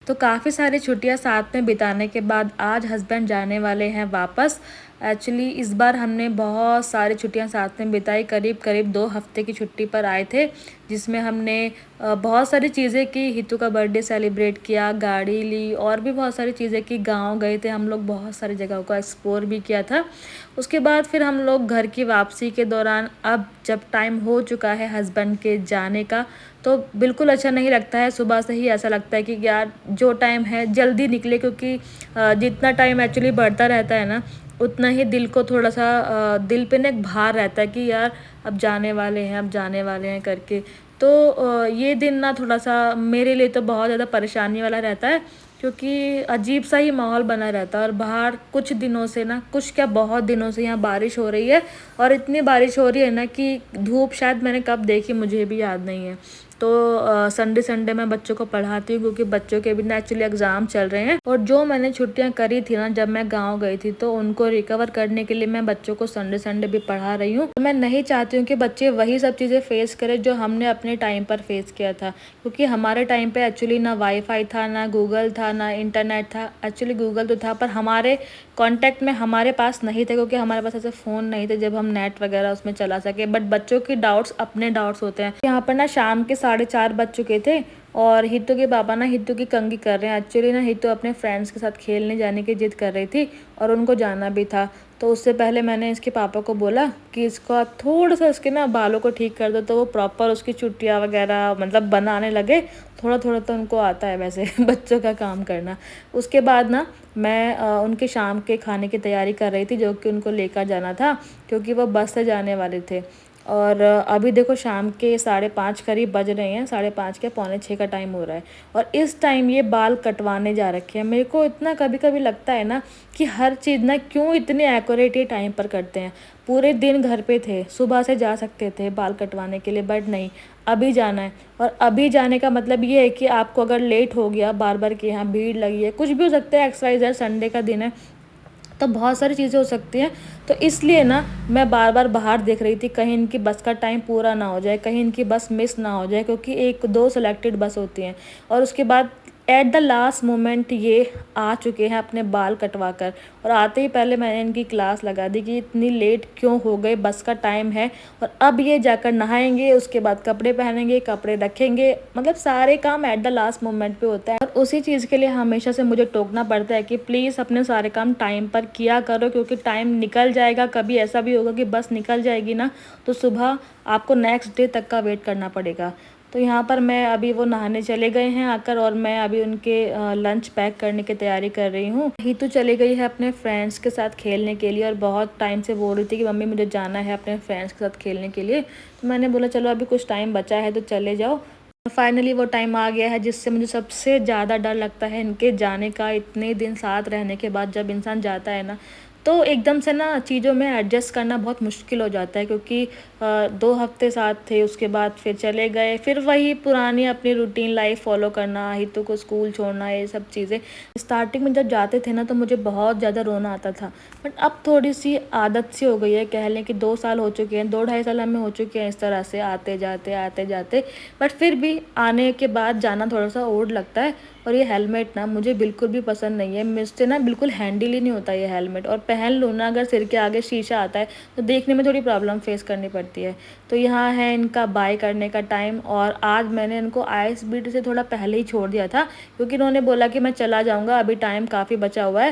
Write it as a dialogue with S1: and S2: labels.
S1: तो काफ़ी सारी छुट्टियाँ साथ में बिताने के बाद आज हस्बैंड जाने वाले हैं वापस। एक्चुअली इस बार हमने बहुत सारी छुट्टियाँ साथ में बिताई, करीब 2 हफ्ते की छुट्टी पर आए थे, जिसमें हमने बहुत सारी चीज़ें की। हितू का बर्थडे सेलिब्रेट किया, गाड़ी ली और भी बहुत सारी चीज़ें की। गाँव गए थे हम लोग, बहुत सारी जगहों को एक्सप्लोर भी किया था। उसके बाद फिर हम लोग घर की वापसी के दौरान, अब जब टाइम हो चुका है हस्बैंड के जाने का, तो बिल्कुल अच्छा नहीं लगता है। सुबह से ही ऐसा लगता है कि यार जो टाइम है जल्दी निकले, क्योंकि जितना टाइम एक्चुअली बढ़ता रहता है ना, उतना ही दिल को थोड़ा-सा दिल पे ना एक भार रहता है कि यार अब जाने वाले हैं, अब जाने वाले हैं करके। तो ये दिन ना थोड़ा-सा मेरे लिए तो बहुत ज़्यादा परेशानी वाला रहता है, क्योंकि अजीब-सा ही माहौल बना रहता है। और बाहर कुछ दिनों से ना, कुछ क्या बहुत दिनों से यहाँ बारिश हो रही है, और इतनी बारिश हो रही है ना कि धूप शायद मैंने कब देखी मुझे भी याद नहीं है। तो संडे मैं बच्चों को पढ़ाती हूँ, क्योंकि बच्चों के भी ना एक्चुअली एग्ज़ाम चल रहे हैं। और जो मैंने छुट्टियाँ करी थी ना जब मैं गाँव गई थी, तो उनको रिकवर करने के लिए मैं बच्चों को संडे भी पढ़ा रही हूँ। तो मैं नहीं चाहती हूँ कि बच्चे वही सब चीज़ें फ़ेस करें जो हमने अपने टाइम पर फ़ेस किया था। क्योंकि हमारे टाइम पे एक्चुअली ना वाईफ़ाई था, ना गूगल था, ना इंटरनेट था। एक्चुअली गूगल तो था, पर हमारे कॉन्टैक्ट में हमारे पास नहीं थे, क्योंकि हमारे पास ऐसे फ़ोन नहीं थे जब हम नेट वगैरह उसमें चला सके। बट बच्चों की डाउट्स अपने डाउट्स होते हैं। यहाँ पर ना शाम के 4:30 बज चुके थे, और हितू के पापा ना हितू की कंघी कर रहे हैं। एक्चुअली ना हितू अपने फ्रेंड्स के साथ खेलने जाने की ज़िद कर रही थी, और उनको जाना भी था। तो उससे पहले मैंने इसके पापा को बोला कि इसको थोड़ा-सा इसके ना बालों को ठीक कर दो, तो वो प्रॉपर उसकी चुटिया वगैरह मतलब बनाने लगे। थोड़ा-थोड़ा तो उनको आता है वैसे बच्चों का काम करना। उसके बाद ना मैं उनके शाम के खाने की तैयारी कर रही थी, जो कि उनको लेकर जाना था, क्योंकि वो बस से जाने वाले थे। और अभी देखो शाम के 5:30 करीब बज रहे हैं, 5:30 क्या 5:45 का टाइम हो रहा है, और इस टाइम ये बाल कटवाने जा रखे हैं। मेरे को इतना कभी-कभी लगता है ना कि हर चीज़ ना क्यों इतने एक्यूरेट ये टाइम पर करते हैं। पूरे दिन घर पे थे, सुबह से जा सकते थे बाल कटवाने के लिए, बट नहीं, अभी जाना है। और अभी जाने का मतलब ये है कि आपको अगर लेट हो गया, बार्बर के यहाँ भीड़ लगी है, कुछ भी हो सकता है, एक्स वाई ज़ेड, संडे का दिन है, तो बहुत सारी चीज़ें हो सकती हैं। तो इसलिए ना मैं बार-बार बाहर देख रही थी, कहीं इनकी बस का टाइम पूरा ना हो जाए, कहीं इनकी बस मिस ना हो जाए, क्योंकि 1-2 सेलेक्टेड बस होती हैं। और उसके बाद एट द लास्ट मोमेंट ये आ चुके हैं अपने बाल कटवा कर, और आते ही पहले मैंने इनकी क्लास लगा दी कि इतनी लेट क्यों हो गए, बस का टाइम है। और अब ये जाकर नहाएँगे, उसके बाद कपड़े पहनेंगे, कपड़े रखेंगे, मतलब सारे काम एट द लास्ट मोमेंट पे होता है। और उसी चीज़ के लिए हमेशा से मुझे टोकना पड़ता है कि प्लीज़ अपने सारे काम टाइम पर किया करो, क्योंकि टाइम निकल जाएगा। कभी ऐसा भी होगा कि बस निकल जाएगी ना, तो सुबह आपको नेक्स्ट डे तक का वेट करना पड़ेगा। तो यहाँ पर मैं अभी, वो नहाने चले गए हैं आकर, और मैं अभी उनके लंच पैक करने की तैयारी कर रही हूँ। हितू चली गई है अपने फ्रेंड्स के साथ खेलने के लिए, और बहुत टाइम से बोल रही थी कि मम्मी मुझे जाना है अपने फ्रेंड्स के साथ खेलने के लिए। तो मैंने बोला चलो अभी कुछ टाइम बचा है तो चले जाओ। फाइनली वो टाइम आ गया है जिससे मुझे सबसे ज़्यादा डर लगता है इनके जाने का। इतने दिन साथ रहने के बाद जब इंसान जाता है ना, तो एकदम से ना चीज़ों में एडजस्ट करना बहुत मुश्किल हो जाता है, क्योंकि 2 हफ्ते साथ थे, उसके बाद फिर चले गए, फिर वही पुरानी अपनी रूटीन लाइफ फॉलो करना, हितू को स्कूल छोड़ना, ये सब चीज़ें। स्टार्टिंग में जब जाते थे ना, तो मुझे बहुत ज़्यादा रोना आता था, बट अब थोड़ी सी आदत सी हो गई है। कह लें कि 2 साल हो चुके हैं, 2 ढाई साल हमें हो चुके हैं इस तरह से आते जाते, बट फिर भी आने के बाद जाना थोड़ा-सा ओड लगता है। और ये हेलमेट ना मुझे बिल्कुल भी पसंद नहीं है, मुझसे ना बिल्कुल हैंडल ही नहीं होता ये हेलमेट। और पहन लूँ ना, अगर सिर के आगे शीशा आता है तो देखने में थोड़ी प्रॉब्लम फेस करनी पड़ती है। तो यहाँ है इनका बाय करने का टाइम, और आज मैंने इनको आईएसबीटी से थोड़ा पहले ही छोड़ दिया था, क्योंकि इन्होंने बोला कि मैं चला जाऊँगा, अभी टाइम काफ़ी बचा हुआ है।